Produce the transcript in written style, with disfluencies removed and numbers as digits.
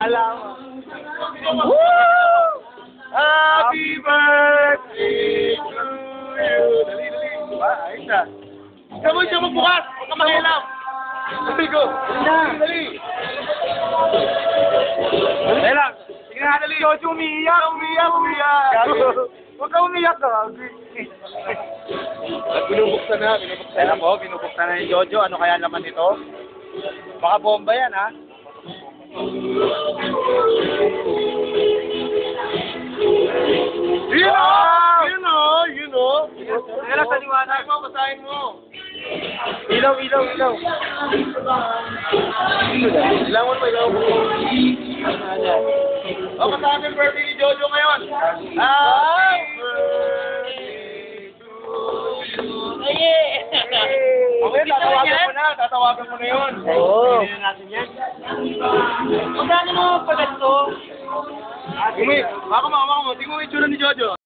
Alam mo. Woo! Happy birthday to you. Dali, dali. Diba? Ayos na. Siya mo bukas. Huwag ka mahilam. Dali ko. Dali. Dali lang. Sige na, dali. Jojo, umiiyak. Huwag ka umiyak ka. Binubuksan na. Alam mo, binubuksan na ni Jojo. Ano kaya naman nito? Baka bomba yan, ha? You know. Kaya sa liwanag. Basahin mo. Ilaw. Ilangon mo. O, kasama yung birthday ni Jojo ngayon. Happy birthday to you. Okay, tatawagan mo na yun. Oo. Hindi na natin yan. Magkano mo pag ito? Baka mo, tingnan mo yung itsura ni Jojo.